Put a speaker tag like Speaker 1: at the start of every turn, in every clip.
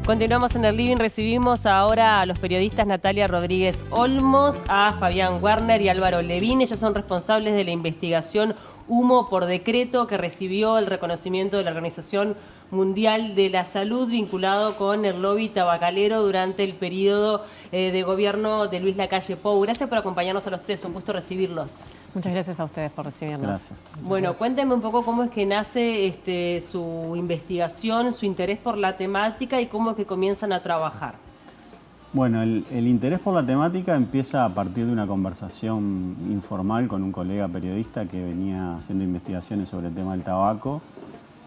Speaker 1: Continuamos en el living, recibimos ahora a los periodistas Natalia Rodríguez Olmos, a Fabián Werner y Álvaro Levín. Ellos son responsables de la investigación Humo por Decreto, que recibió el reconocimiento de la Organización Mundial de la Salud vinculado con el lobby tabacalero durante el periodo de gobierno de Luis Lacalle Pou. Gracias por acompañarnos a los tres, un gusto recibirlos.
Speaker 2: Muchas gracias a ustedes por recibirnos.
Speaker 3: Gracias.
Speaker 1: Bueno, cuéntenme un poco cómo es que nace su investigación, su interés por la temática y cómo es que comienzan a trabajar.
Speaker 3: Bueno, el interés por la temática empieza a partir de una conversación informal con un colega periodista que venía haciendo investigaciones sobre el tema del tabaco,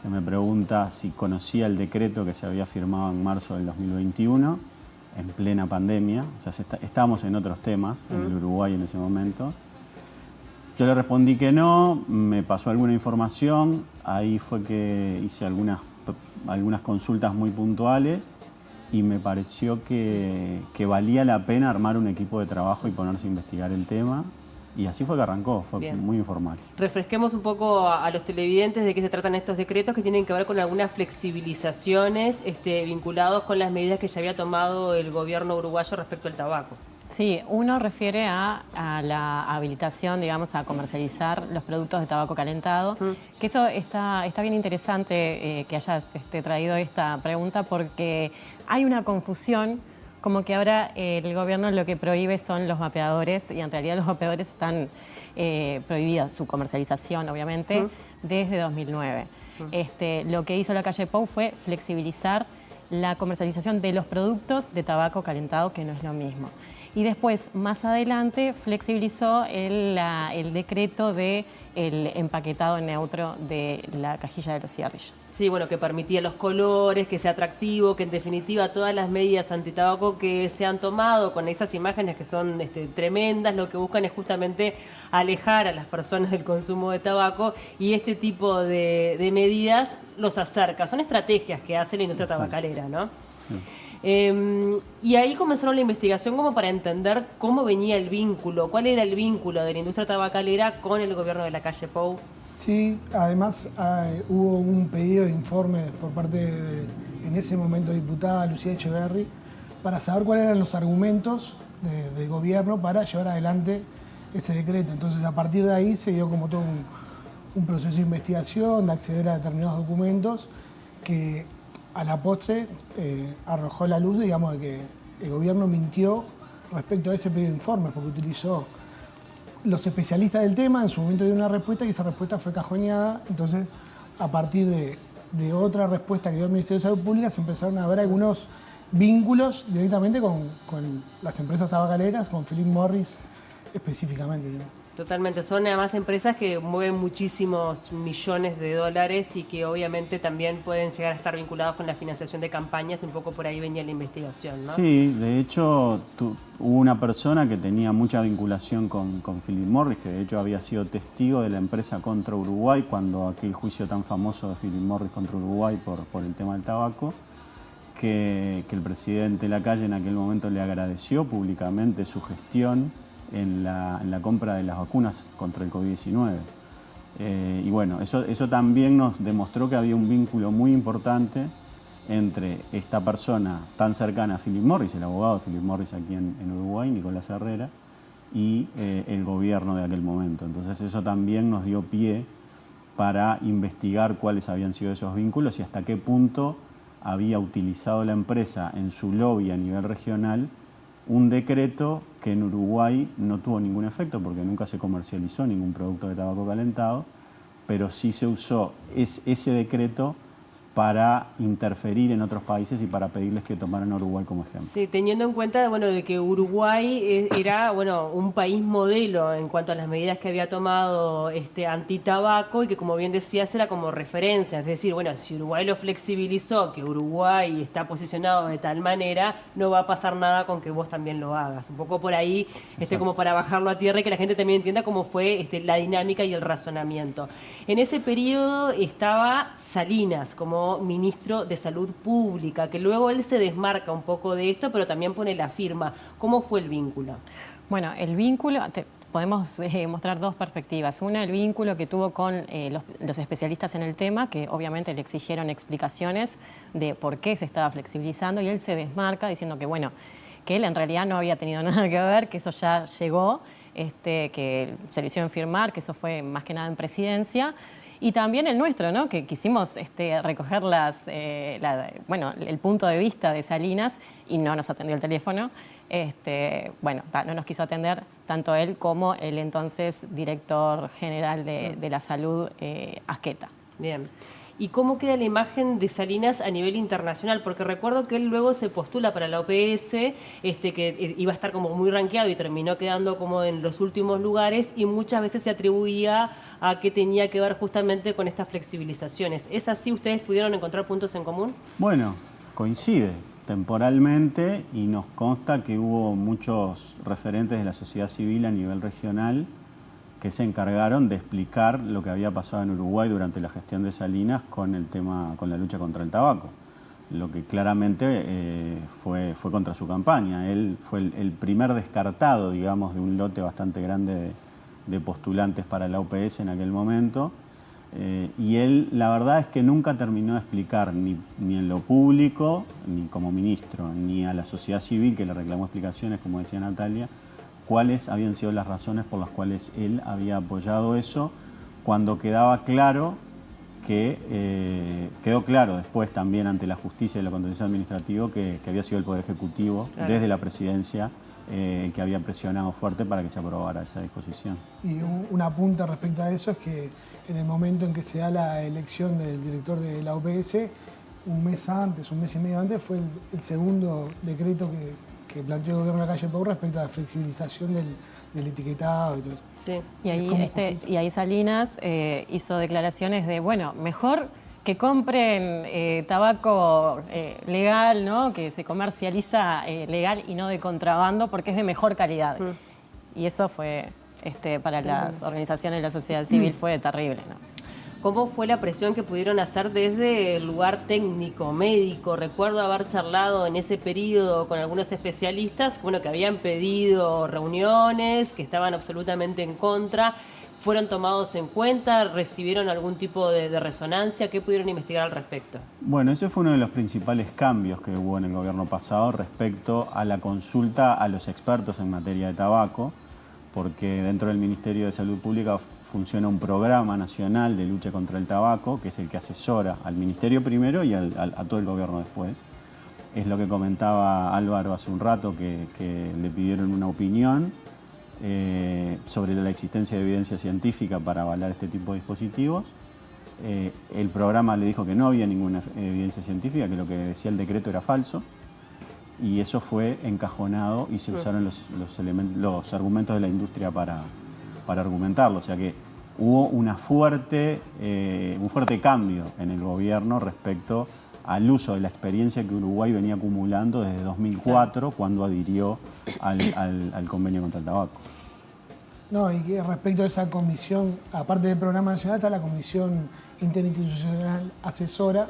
Speaker 3: que me pregunta si conocía el decreto que se había firmado en marzo del 2021, en plena pandemia. O sea, estábamos en otros temas, en el Uruguay en ese momento. Yo le respondí que no, me pasó alguna información, ahí fue que hice algunas consultas muy puntuales y me pareció que valía la pena armar un equipo de trabajo y ponerse a investigar el tema. Y así fue que arrancó, fue
Speaker 1: Bien.
Speaker 3: Muy informal.
Speaker 1: Refresquemos un poco a los televidentes de qué se tratan estos decretos que tienen que ver con algunas flexibilizaciones vinculados con las medidas que ya había tomado el gobierno uruguayo respecto al tabaco.
Speaker 2: Sí, uno refiere a la habilitación, digamos, a comercializar los productos de tabaco calentado, que eso está bien interesante que hayas traído esta pregunta porque hay una confusión, como que ahora el gobierno lo que prohíbe son los vapeadores y en realidad los vapeadores están prohibidas su comercialización, obviamente, desde 2009. Lo que hizo Lacalle Pou fue flexibilizar la comercialización de los productos de tabaco calentado, que no es lo mismo. Y después, más adelante, flexibilizó el decreto del empaquetado neutro de la cajilla de los cigarrillos.
Speaker 1: Sí, bueno, que permitía los colores, que sea atractivo, que en definitiva todas las medidas antitabaco que se han tomado con esas imágenes que son tremendas, lo que buscan es justamente alejar a las personas del consumo de tabaco y este tipo de medidas los acerca. Son estrategias que hace la industria tabacalera, ¿no?
Speaker 3: Sí.
Speaker 1: Y ahí comenzaron la investigación como para entender cómo venía el vínculo, cuál era el vínculo de la industria tabacalera con el gobierno de Lacalle Pou.
Speaker 4: Sí, además hubo un pedido de informe por parte de, en ese momento, diputada Lucía Echeverri, para saber cuáles eran los argumentos del gobierno para llevar adelante ese decreto. Entonces, a partir de ahí se dio como todo un proceso de investigación, de acceder a determinados documentos que a la postre arrojó la luz, digamos, de que el gobierno mintió respecto a ese pedido de informes, porque utilizó los especialistas del tema, en su momento dio una respuesta y esa respuesta fue cajoneada. Entonces, a partir de otra respuesta que dio el Ministerio de Salud Pública, se empezaron a ver algunos vínculos directamente con las empresas tabacaleras, con Philip Morris específicamente, ¿no?
Speaker 1: Totalmente, son además empresas que mueven muchísimos millones de dólares y que obviamente también pueden llegar a estar vinculados con la financiación de campañas, un poco por ahí venía la investigación, ¿no?
Speaker 3: Sí, de hecho hubo una persona que tenía mucha vinculación con Philip Morris, que de hecho había sido testigo de la empresa contra Uruguay cuando aquel juicio tan famoso de Philip Morris contra Uruguay por el tema del tabaco, que el presidente Lacalle en aquel momento le agradeció públicamente su gestión en la compra de las vacunas contra el COVID-19. Y bueno, eso también nos demostró que había un vínculo muy importante entre esta persona tan cercana a Philip Morris, el abogado de Philip Morris aquí en Uruguay, Nicolás Herrera, y el gobierno de aquel momento. Entonces eso también nos dio pie para investigar cuáles habían sido esos vínculos y hasta qué punto había utilizado la empresa en su lobby a nivel regional un decreto que en Uruguay no tuvo ningún efecto porque nunca se comercializó ningún producto de tabaco calentado, pero sí se usó ese decreto para interferir en otros países y para pedirles que tomaran a Uruguay como ejemplo.
Speaker 1: Sí, teniendo en cuenta de que Uruguay era un país modelo en cuanto a las medidas que había tomado antitabaco y que, como bien decías, era como referencia. Es decir, si Uruguay lo flexibilizó, que Uruguay está posicionado de tal manera, no va a pasar nada con que vos también lo hagas. Un poco por ahí, como para bajarlo a tierra y que la gente también entienda cómo fue la dinámica y el razonamiento. En ese periodo estaba Salinas como ministro de Salud Pública, que luego él se desmarca un poco de esto, pero también pone la firma. ¿Cómo fue el vínculo?
Speaker 2: Bueno, el vínculo, podemos mostrar dos perspectivas. Una, el vínculo que tuvo con los especialistas en el tema, que obviamente le exigieron explicaciones de por qué se estaba flexibilizando, y él se desmarca diciendo que, bueno, que él en realidad no había tenido nada que ver, que eso ya llegó, que se lo hicieron firmar, que eso fue más que nada en presidencia. Y también el nuestro, ¿no? Que quisimos recoger el punto de vista de Salinas y no nos atendió el teléfono. No nos quiso atender tanto él como el entonces director general de la salud, Asqueta.
Speaker 1: Bien. ¿Y cómo queda la imagen de Salinas a nivel internacional? Porque recuerdo que él luego se postula para la OPS, que iba a estar como muy rankeado y terminó quedando como en los últimos lugares, y muchas veces se atribuía a que tenía que ver justamente con estas flexibilizaciones. ¿Es así? ¿Ustedes pudieron encontrar puntos en común?
Speaker 3: Bueno, coincide temporalmente y nos consta que hubo muchos referentes de la sociedad civil a nivel regional que se encargaron de explicar lo que había pasado en Uruguay durante la gestión de Salinas con el tema, con la lucha contra el tabaco. Lo que claramente fue contra su campaña. Él fue el primer descartado, digamos, de un lote bastante grande de postulantes para la OPS en aquel momento. Y él, la verdad es que nunca terminó de explicar ni en lo público, ni como ministro, ni a la sociedad civil que le reclamó explicaciones, como decía Natalia, cuáles habían sido las razones por las cuales él había apoyado eso, cuando quedaba claro quedó claro después también ante la justicia y la contencioso administrativo que había sido el Poder Ejecutivo, claro, desde la presidencia, el que había presionado fuerte para que se aprobara esa disposición.
Speaker 4: Y un apunte respecto a eso es que en el momento en que se da la elección del director de la OPS, un mes y medio antes, fue el segundo decreto que planteó el gobierno de la calle Pou respecto a la flexibilización del etiquetado y todo eso.
Speaker 1: Sí.
Speaker 2: Y ahí Salinas hizo declaraciones de, bueno, mejor que compren tabaco legal, ¿no? Que se comercializa legal y no de contrabando, porque es de mejor calidad. Y eso fue, para las organizaciones de la sociedad civil, fue terrible, ¿no?
Speaker 1: ¿Cómo fue la presión que pudieron hacer desde el lugar técnico, médico? Recuerdo haber charlado en ese periodo con algunos especialistas, bueno, que habían pedido reuniones, que estaban absolutamente en contra. ¿Fueron tomados en cuenta? ¿Recibieron algún tipo de resonancia? ¿Qué pudieron investigar al respecto?
Speaker 3: Bueno, ese fue uno de los principales cambios que hubo en el gobierno pasado respecto a la consulta a los expertos en materia de tabaco, porque dentro del Ministerio de Salud Pública funciona un programa nacional de lucha contra el tabaco, que es el que asesora al Ministerio primero y a todo el gobierno después. Es lo que comentaba Álvaro hace un rato, que le pidieron una opinión sobre la existencia de evidencia científica para avalar este tipo de dispositivos. El programa le dijo que no había ninguna evidencia científica, que lo que decía el decreto era falso. Y eso fue encajonado y se usaron los argumentos de la industria para argumentarlo. O sea que hubo un fuerte cambio en el gobierno respecto al uso de la experiencia que Uruguay venía acumulando desde 2004, cuando adhirió al convenio contra el tabaco.
Speaker 4: No, y que respecto a esa comisión, aparte del programa nacional, está la comisión interinstitucional asesora,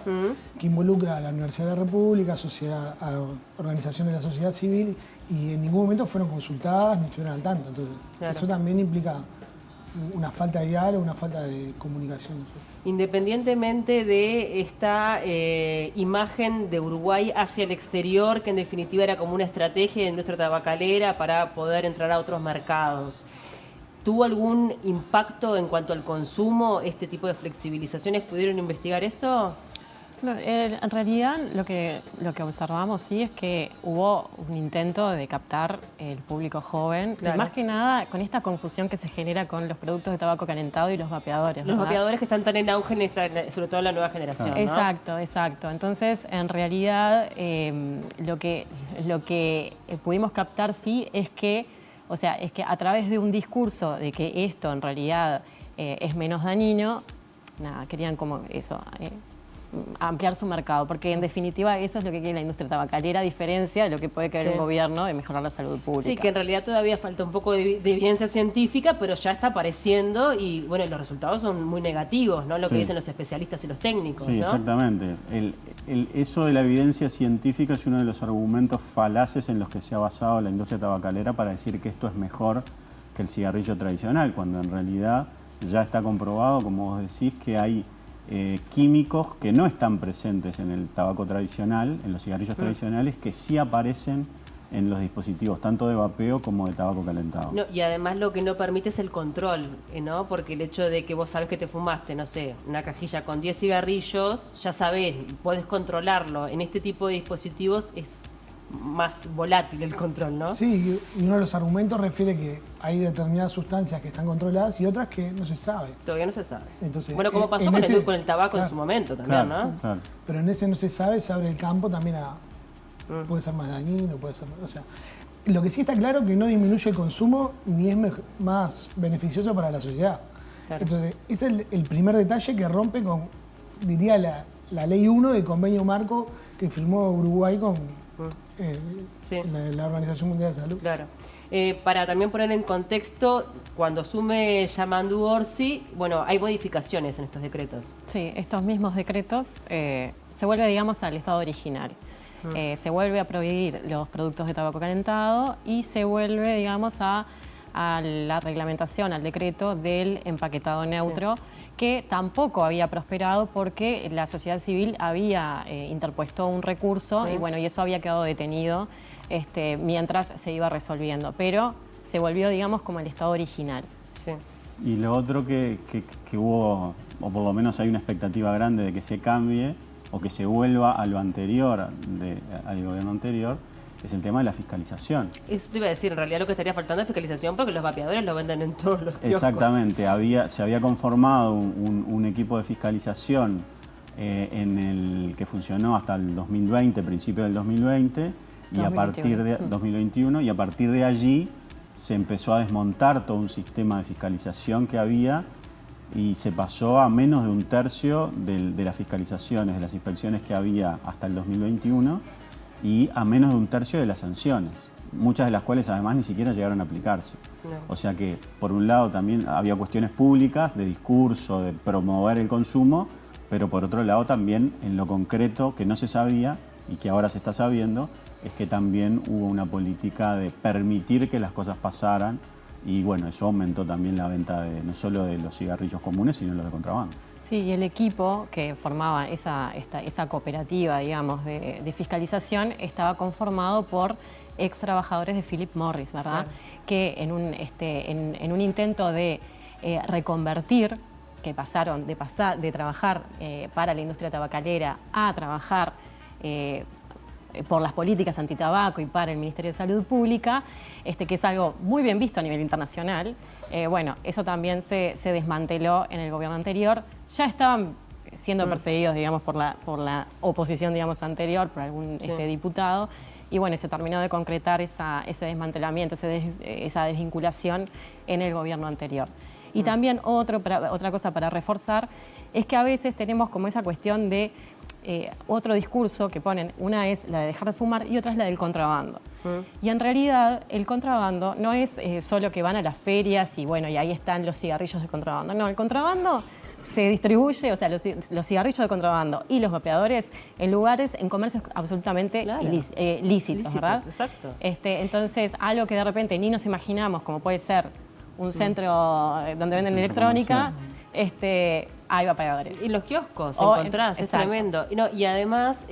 Speaker 4: que involucra a la Universidad de la República, a organizaciones de la sociedad civil, y en ningún momento fueron consultadas ni estuvieron al tanto. Entonces, claro, eso también implica una falta de diálogo, una falta de comunicación.
Speaker 1: Independientemente de esta imagen de Uruguay hacia el exterior, que en definitiva era como una estrategia de nuestra tabacalera para poder entrar a otros mercados, ¿tuvo algún impacto en cuanto al consumo este tipo de flexibilizaciones? ¿Pudieron investigar eso?
Speaker 2: No, en realidad lo que observamos sí es que hubo un intento de captar el público joven, claro, y más que nada con esta confusión que se genera con los productos de tabaco calentado y los vapeadores.
Speaker 1: Los vapeadores que están tan en auge, sobre todo en la nueva generación, ¿no?
Speaker 2: Exacto. Entonces, en realidad, lo que pudimos captar sí es que, es que a través de un discurso de que esto en realidad es menos dañino, querían como eso, ampliar su mercado, porque en definitiva eso es lo que quiere la industria tabacalera, a diferencia de lo que puede querer un gobierno de mejorar la salud pública.
Speaker 1: Sí, que en realidad todavía falta un poco de evidencia científica, pero ya está apareciendo y bueno, los resultados son muy negativos, ¿no? Lo que dicen los especialistas y los técnicos,
Speaker 3: Sí,
Speaker 1: ¿no?
Speaker 3: Exactamente. Eso de la evidencia científica es uno de los argumentos falaces en los que se ha basado la industria tabacalera para decir que esto es mejor que el cigarrillo tradicional, cuando en realidad ya está comprobado, como vos decís, que hay químicos que no están presentes en el tabaco tradicional, en los cigarrillos tradicionales, que sí aparecen en los dispositivos, tanto de vapeo como de tabaco calentado.
Speaker 1: No, y además lo que no permite es el control, ¿no? Porque el hecho de que vos sabés que te fumaste, no sé, una cajilla con 10 cigarrillos, ya sabés, podés controlarlo. En este tipo de dispositivos es más volátil el control, ¿no?
Speaker 4: Sí, y uno de los argumentos refiere que hay determinadas sustancias que están controladas y otras que no se sabe.
Speaker 1: Todavía no se sabe.
Speaker 4: Entonces,
Speaker 1: bueno, como pasó con el tabaco en su momento también,
Speaker 3: Claro,
Speaker 1: ¿no?
Speaker 3: claro.
Speaker 4: Pero en ese no se sabe, se abre el campo también a... Puede ser más dañino, puede ser... O sea, lo que sí está claro es que no disminuye el consumo ni es más beneficioso para la sociedad.
Speaker 1: Claro.
Speaker 4: Entonces, ese es el primer detalle que rompe con, diría, la ley 1 del convenio marco que firmó Uruguay con
Speaker 1: Sí.
Speaker 4: la Organización Mundial de Salud.
Speaker 1: Claro. Para también poner en contexto, cuando asume Yamandu Orsi, bueno, hay modificaciones en estos decretos.
Speaker 2: Sí, estos mismos decretos se vuelve, digamos, al estado original. Se vuelve a prohibir los productos de tabaco calentado y se vuelve, digamos, a la reglamentación, al decreto del empaquetado neutro, que tampoco había prosperado porque la sociedad civil había interpuesto un recurso y bueno, y eso había quedado detenido mientras se iba resolviendo. Pero se volvió, digamos, como el estado original.
Speaker 1: Sí.
Speaker 3: Y lo otro que hubo, o por lo menos hay una expectativa grande de que se cambie o que se vuelva a lo anterior, al gobierno anterior, es el tema de la fiscalización.
Speaker 1: Eso te iba a decir, en realidad lo que estaría faltando es fiscalización porque los vapeadores lo venden en todos los kioscos.
Speaker 3: Exactamente, se había conformado un equipo de fiscalización en el que funcionó hasta el 2020, principio del 2020, y a partir de 2021, y a partir de allí se empezó a desmontar todo un sistema de fiscalización que había y se pasó a menos de un tercio de las fiscalizaciones, de las inspecciones que había hasta el 2021 y a menos de un tercio de las sanciones, muchas de las cuales además ni siquiera llegaron a aplicarse.
Speaker 1: No.
Speaker 3: O sea que, por un lado, también había cuestiones públicas, de discurso, de promover el consumo, pero por otro lado también en lo concreto que no se sabía y que ahora se está sabiendo, es que también hubo una política de permitir que las cosas pasaran y bueno, eso aumentó también la venta no solo de los cigarrillos comunes, sino los de contrabando.
Speaker 2: Sí, y el equipo que formaba esa cooperativa, digamos, de fiscalización estaba conformado por ex trabajadores de Philip Morris, ¿verdad? Claro. Que en un intento de reconvertir, que pasaron de trabajar para la industria tabacalera a trabajar por las políticas antitabaco y para el Ministerio de Salud Pública, que es algo muy bien visto a nivel internacional. Bueno, eso también se desmanteló en el gobierno anterior. Ya estaban siendo perseguidos, digamos, por la oposición, digamos, anterior, por algún diputado. Y bueno, se terminó de concretar ese desmantelamiento, esa desvinculación en el gobierno anterior. Y también otra cosa para reforzar es que a veces tenemos como esa cuestión de otro discurso que ponen, una es la de dejar de fumar y otra es la del contrabando. Y en realidad el contrabando no es solo que van a las ferias y bueno, y ahí están los cigarrillos de contrabando. No, el contrabando se distribuye, o sea, los cigarrillos de contrabando y los vapeadores en lugares, en comercios absolutamente lícitos, ¿verdad?
Speaker 1: Exacto.
Speaker 2: Entonces, algo que de repente ni nos imaginamos, como puede ser un centro donde venden electrónica, hay vapeadores.
Speaker 1: Y los kioscos encontrás, es
Speaker 2: exacto.
Speaker 1: tremendo. Y además,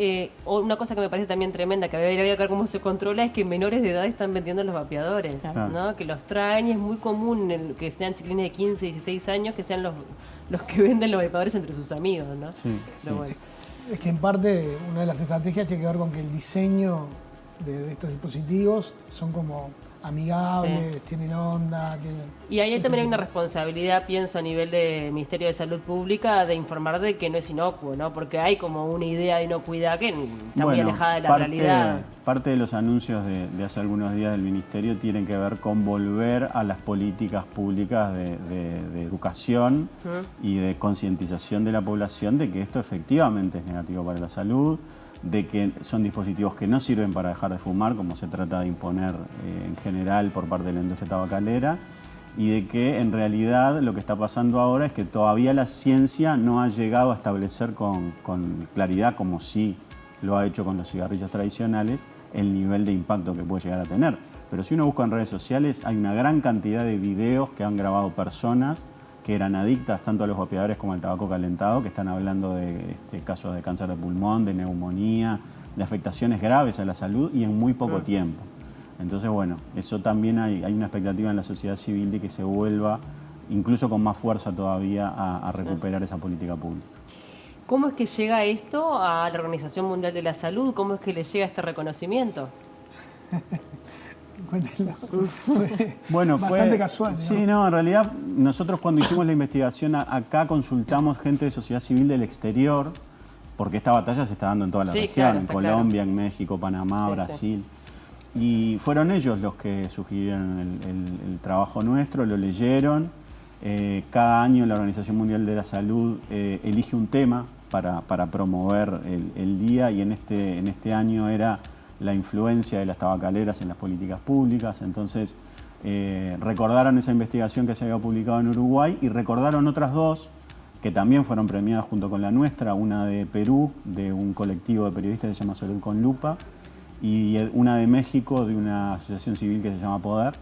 Speaker 1: una cosa que me parece también tremenda, que habría que ver cómo se controla, es que menores de edad están vendiendo los vapeadores,
Speaker 3: Claro.
Speaker 1: ¿no? Que los traen y es muy común que sean chiquilines de 15, 16 años, que sean los que venden los vapeadores entre sus amigos, ¿no?
Speaker 3: Sí,
Speaker 1: Pero bueno.
Speaker 4: Es que en parte una de las estrategias tiene que ver con que el diseño de estos dispositivos son como amigables, tienen onda.
Speaker 1: Y ahí también hay una responsabilidad, pienso, a nivel del Ministerio de Salud Pública de informar de que no es inocuo, ¿no? Porque hay como una idea de inocuidad que está muy alejada de la realidad.
Speaker 3: Parte de los anuncios de hace algunos días del Ministerio tienen que ver con volver a las políticas públicas de educación y de concientización de la población de que esto efectivamente es negativo para la salud, de que son dispositivos que no sirven para dejar de fumar, como se trata de imponer en general por parte de la industria tabacalera, y de que en realidad lo que está pasando ahora es que todavía la ciencia no ha llegado a establecer con claridad, como sí lo ha hecho con los cigarrillos tradicionales, el nivel de impacto que puede llegar a tener. Pero si uno busca en redes sociales, hay una gran cantidad de videos que han grabado personas que eran adictas tanto a los vapeadores como al tabaco calentado, que están hablando de casos de cáncer de pulmón, de neumonía, de afectaciones graves a la salud y en muy poco tiempo. Entonces, bueno, eso también hay una expectativa en la sociedad civil de que se vuelva, incluso con más fuerza todavía, a recuperar esa política pública.
Speaker 1: ¿Cómo es que llega esto a la Organización Mundial de la Salud? ¿Cómo es que le llega este reconocimiento?
Speaker 4: Cuéntenlo.
Speaker 3: Bueno,
Speaker 4: bastante casual, ¿no?
Speaker 3: Sí, no, en realidad nosotros cuando hicimos la investigación acá consultamos gente de sociedad civil del exterior, porque esta batalla se está dando en toda la región,
Speaker 1: claro,
Speaker 3: en
Speaker 1: está
Speaker 3: Colombia, en México, Panamá,
Speaker 1: Sí,
Speaker 3: Brasil. Y fueron ellos los que sugirieron el trabajo nuestro, lo leyeron. Cada año la Organización Mundial de la Salud elige un tema para promover el día, y en este año era la influencia de las tabacaleras en las políticas públicas. Entonces recordaron esa investigación que se había publicado en Uruguay y recordaron otras dos que también fueron premiadas junto con la nuestra, una de Perú, de un colectivo de periodistas que se llama Salud con Lupa, y una de México, de una asociación civil que se llama Poder.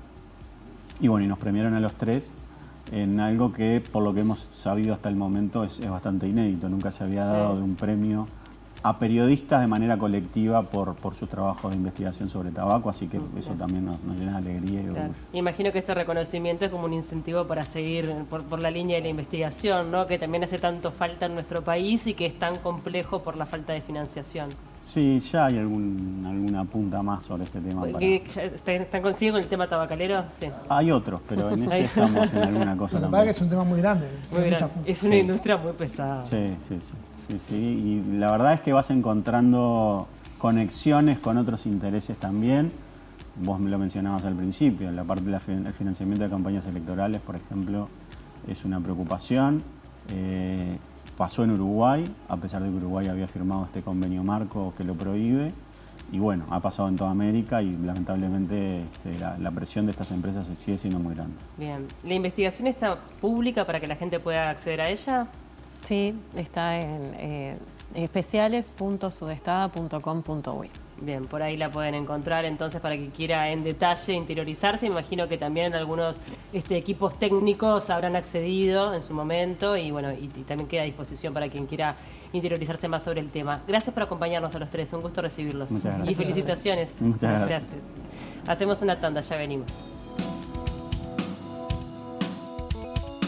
Speaker 3: Y bueno, y nos premiaron a los tres en algo que, por lo que hemos sabido hasta el momento, es bastante inédito. Nunca se había dado de un premio a periodistas de manera colectiva por sus trabajos de investigación sobre tabaco, así que eso también nos llena de alegría y de orgullo.
Speaker 1: Imagino que este reconocimiento es como un incentivo para seguir por la línea de la investigación, ¿no? Que también hace tanto falta en nuestro país y que es tan complejo por la falta de financiación.
Speaker 3: Sí, ya hay alguna punta más sobre este tema.
Speaker 1: ¿Están consigo con el tema tabacalero? Sí.
Speaker 3: Hay otros, pero en este estamos en alguna cosa
Speaker 4: Lo que pasa
Speaker 3: también.
Speaker 4: es que es un tema muy grande.
Speaker 1: Muy grande. Es una industria muy pesada.
Speaker 3: Sí, y la verdad es que vas encontrando conexiones con otros intereses también. Vos me lo mencionabas al principio, la parte del financiamiento de campañas electorales, por ejemplo, es una preocupación. Pasó en Uruguay, a pesar de que Uruguay había firmado este convenio marco que lo prohíbe. Y bueno, ha pasado en toda América y lamentablemente la presión de estas empresas sigue siendo muy grande.
Speaker 1: Bien. ¿La investigación está pública para que la gente pueda acceder a ella?
Speaker 2: Sí, está en especiales.sudestada.com.uy.
Speaker 1: Bien, por ahí la pueden encontrar entonces para que quiera en detalle interiorizarse. Imagino que también algunos equipos técnicos habrán accedido en su momento y bueno, y también queda a disposición para quien quiera interiorizarse más sobre el tema. Gracias por acompañarnos a los tres, un gusto recibirlos.
Speaker 3: Muchas gracias.
Speaker 1: Y felicitaciones.
Speaker 3: Muchas gracias.
Speaker 1: Hacemos una tanda, ya venimos.